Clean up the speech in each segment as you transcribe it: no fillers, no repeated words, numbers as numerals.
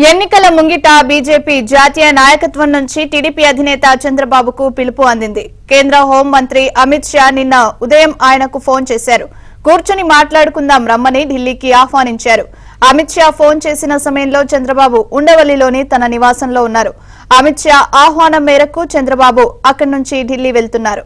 ఎన్నికల ముంగిట బీజేపీ జాతీయ నాయకత్వం నుంచి టీడీపీ అధినేత చంద్రబాబుకు పిలుపు అందింది. కేంద్ర హోం మంత్రి అమిత్ షా నిన్న ఉదయం ఆయనకు ఫోన్ చేశారు. కూర్చుని మాట్లాడుకుందాం రమ్మని ఢిల్లీకి ఆహ్వానించారు. అమిత్ షా ఫోన్ చేసిన సమయంలో చంద్రబాబు ఉండవల్లిలోని తన నివాసంలో ఉన్నారు. అమిత్ షా ఆహ్వానం మేరకు చంద్రబాబు అక్కడి నుంచి ఢిల్లీ వెళ్తున్నారు.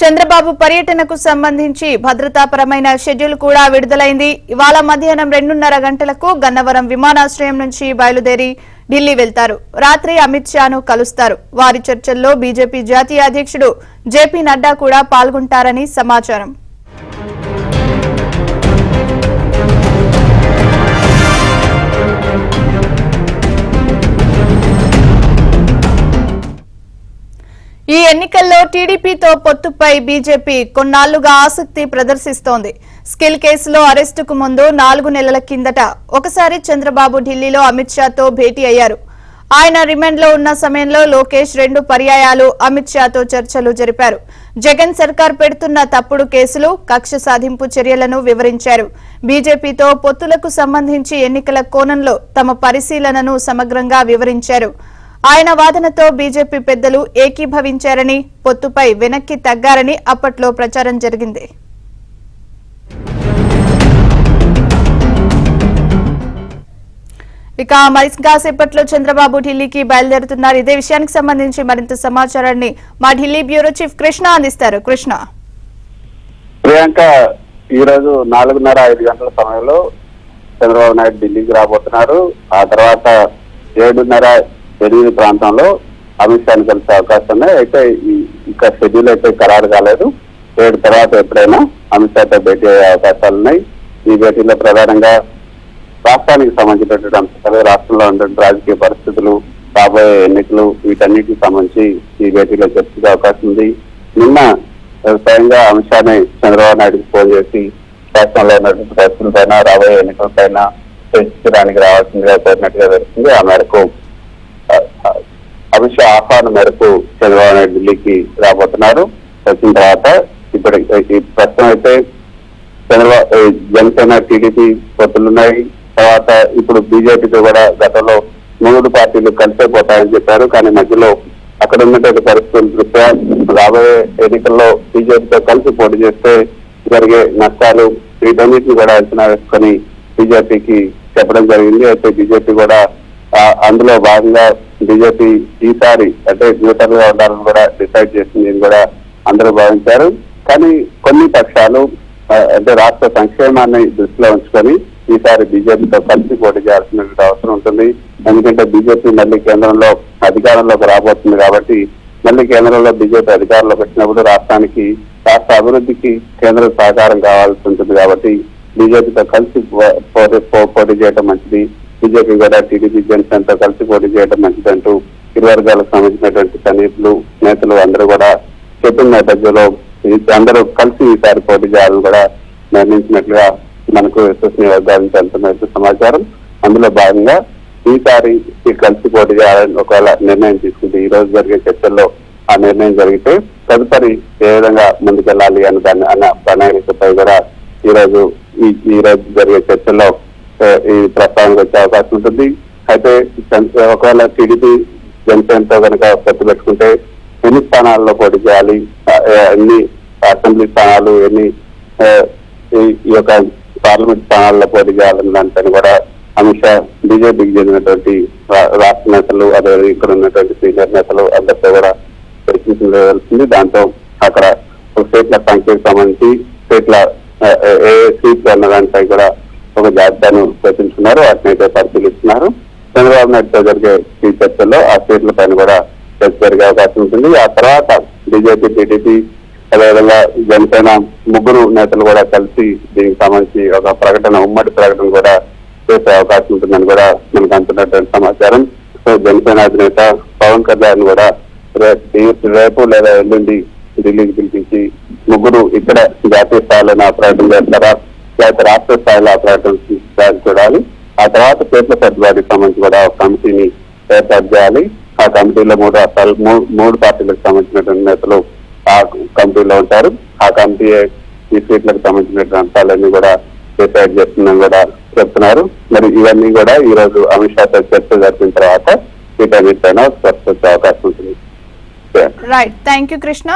చంద్రబాబు పర్యటనకు సంబంధించి భద్రతాపరమైన షెడ్యూల్ కూడా విడుదలైంది. ఇవాళ మధ్యాహ్నం 2:30 గంటలకు గన్నవరం విమానాశ్రయం నుంచి బయలుదేరి ఢిల్లీ వెళ్తారు. రాత్రి అమిత్ షాను కలుస్తారు. వారి చర్చల్లో బీజేపీ జాతీయ అధ్యక్షుడు జేపీ నడ్డా కూడా పాల్గొంటారని సమాచారం. ఈ ఎన్నికల్లో టీడీపీతో పొత్తుపై బీజేపీ కొన్నాళ్లుగా ఆసక్తి ప్రదర్శిస్తోంది. స్కిల్ కేసులో అరెస్టుకు ముందు 4 నెలల కిందట ఒకసారి చంద్రబాబు ఢిల్లీలో అమిత్ షాతో భేటీ అయ్యారు. ఆయన రిమాండ్లో ఉన్న సమయంలో లోకేష్ 2 పర్యాయాలు అమిత్ షాతో చర్చలు జరిపారు. జగన్ సర్కార్ పెడుతున్న తప్పుడు కేసులు, కక్ష సాధింపు చర్యలను వివరించారు. బీజేపీతో పొత్తులకు సంబంధించి ఎన్నికల కోణంలో తమ పరిశీలనను సమగ్రంగా వివరించారు. ఆయన వాదనతో బీజేపీ పెద్దలు ఏకీభవించారని, పొత్తుపై వెనక్కి తగ్గారని అప్పట్లో ప్రచారం జరిగింది. ఇక కాసేపట్లో చంద్రబాబు ఢిల్లీకి బయలుదేరుతున్నారు. ఇదే విషయానికి సంబంధించి మరింత సమాచారాన్ని మా ఢిల్లీ బ్యూరో చీఫ్ కృష్ణ అందిస్తారు. కృష్ణ, ప్రియాంక, ఈ రోజు 4:30-5 గంటల సమయంలో చంద్రబాబు నాయుడు ఢిల్లీకి రాబోతున్నారు. ఆ తర్వాత 7:30-8 ప్రాంతంలో అమిత్ షాని కలిసే అవకాశం ఉన్నాయి. అయితే ఇంకా షెడ్యూల్ అయితే ఖరారు కాలేదు. 7 తర్వాత ఎప్పుడైనా అమిత్ షాతో భేటీ అయ్యే అవకాశాలు ఉన్నాయి. ఈ భేటీలో ప్రధానంగా రాష్ట్రానికి సంబంధించినటువంటి అంశాలు, రాష్ట్రంలో ఉన్నటువంటి రాజకీయ పరిస్థితులు, రాబోయే ఎన్నికలు, వీటన్నిటికి సంబంధించి ఈ భేటీలో చర్చించే అవకాశం ఉంది. నిన్న స్వయంగా అమిత్ షాని చంద్రబాబు నాయుడుకి ఫోన్ చేసి రాష్ట్రంలో ఉన్నటువంటి పరిస్థితులపైన, రాబోయే ఎన్నికలపైన చర్చించడానికి రావాల్సిందిగా కోరినట్టుగా తెలుస్తుంది. ఆ మేరకు అమిత్ షా ఆహ్వానం మేరకు చంద్రబాబు నాయుడు ఢిల్లీకి రాబోతున్నారు. వచ్చిన తర్వాత ఇప్పుడు ప్రస్తుతం అయితే చంద్రబాబు జనసేన టీడీపీ పొత్తులున్నాయి. తర్వాత ఇప్పుడు బీజేపీతో కూడా గతంలో 3 పార్టీలు కలిసిపోతాయని చెప్పారు. కానీ మధ్యలో అక్కడ ఉన్నటువంటి పరిస్థితుల దృష్ట్యా రాబోయే ఎన్నికల్లో బీజేపీతో కలిసి పోటీ చేస్తే జరిగే నష్టాలు, వీటన్నిటిని కూడా అంచనా వేసుకొని బీజేపీకి చెప్పడం జరిగింది. అయితే బీజేపీ కూడా అందులో భాగంగా బీజేపీ ఈసారి అంటే న్యూట్రల్ గా ఉండాలని కూడా డిసైడ్ చేసింది కూడా అందరూ భావించారు. కానీ కొన్ని పక్షాలు అంటే రాష్ట్ర సంక్షేమాన్ని దృష్టిలో ఉంచుకొని ఈసారి బీజేపీతో కలిసి పోటీ చేయాల్సినటువంటి అవసరం ఉంటుంది. ఎందుకంటే బీజేపీ మళ్ళీ కేంద్రంలో అధికారంలోకి రాబోతుంది కాబట్టి మళ్ళీ కేంద్రంలో బీజేపీ అధికారంలోకి వచ్చినప్పుడు రాష్ట్రానికి, రాష్ట్ర అభివృద్ధికి కేంద్ర సహకారం కావాల్సి ఉంటుంది. కాబట్టి బీజేపీతో కలిసి పోటీ చేయడం మంచిది. బీజేపీ కూడా టీడీపీ జనసేనతో కలిసి పోటీ చేయడం మంచిదంటూ ఇరు వర్గాలకు సంబంధించినటువంటి సన్నిహితులు, నేతలు అందరూ కూడా చెప్పిన నేపథ్యంలో అందరూ కలిసి ఈసారి పోటీ చేయాలని కూడా నిర్ణయించినట్లుగా మనకు విశ్వసనీయ వర్గాల నుంచి అంటున్నట్టు సమాచారం. అందులో భాగంగా ఈసారి కలిసి పోటీ చేయాలని ఒకవేళ నిర్ణయం తీసుకుంటే, ఈ రోజు జరిగే చర్చల్లో ఆ నిర్ణయం జరిగితే తదుపరి ఏ విధంగా ముందుకెళ్లాలి అన్న ప్రణాళికపై కూడా ఈ రోజు జరిగే చర్చల్లో ఈ ప్రస్తావనకు వచ్చే అవకాశం ఉంటుంది. అయితే ఒకవేళ టీడీపీ జనసేనతో కనుక పొత్తు పెట్టుకుంటే ఎన్ని స్థానాల్లో పోటీ చేయాలి, ఎన్ని అసెంబ్లీ స్థానాలు, ఎన్ని ఈ యొక్క పార్లమెంట్ స్థానాల్లో పోటీ చేయాలని దానిపైన కూడా అమిత్ షా బీజేపీకి చెందినటువంటి రాష్ట్ర నేతలు, అదే ఇక్కడ ఉన్నటువంటి సీనియర్ నేతలు అందరితో కూడా చర్చించవలసింది. దాంతో అక్కడ స్టేట్ల సంఖ్యకు సంబంధించి స్టేట్ల ఏ సీట్లు అన్న దానిపై కూడా ఒక జాబితాను చర్చించుకున్నారు. వాటిని అయితే పరిశీలిస్తున్నారు. చంద్రబాబు నాయుడుతో జరిగే ఈ చర్చల్లో ఆ సీట్ల పైన కూడా చర్చ జరిగే అవకాశం ఉంటుంది. ఆ తర్వాత బీజేపీ, టీడీపీ, అదేవిధంగా జనసేన 3 నేతలు కూడా కలిసి దీనికి సంబంధించి ఒక ప్రకటన, ఉమ్మడి ప్రకటన కూడా చేసే అవకాశం ఉంటుందని కూడా మనకు అందుతున్నటువంటి సమాచారం. సో జనసేన అధినేత పవన్ కళ్యాణ్ కూడా రేపు లేదా ఎల్లుండి ఢిల్లీకి పిలిపించి 3 ఇక్కడ జాతీయ స్థాయిలో ప్రకటన చేస్తారా, లేకపోతే రాష్ట్ర స్థాయిలో ఆ ప్రకటన చూడాలి. ఆ తర్వాత స్టేట్ల సర్దుబాటుకి సంబంధించి కూడా ఒక కమిటీని ఏర్పాటు చేయాలి. ఆ కమిటీలో 3 పార్టీలకు సంబంధించినటువంటి నేతలు ఆ కమిటీలో ఉంటారు. ఆ కమిటీ ఈ సీట్లకు సంబంధించిన అంశాలన్నీ కూడా డిసైడ్ చేస్తుందని కూడా చెప్తున్నారు. మరి ఇవన్నీ కూడా ఈ రోజు అమిత్ షాతో చర్చ జరిపిన తర్వాత వీటన్నిటిపైన స్పష్టత అవకాశం ఉంటుంది. Right, thank you Krishna.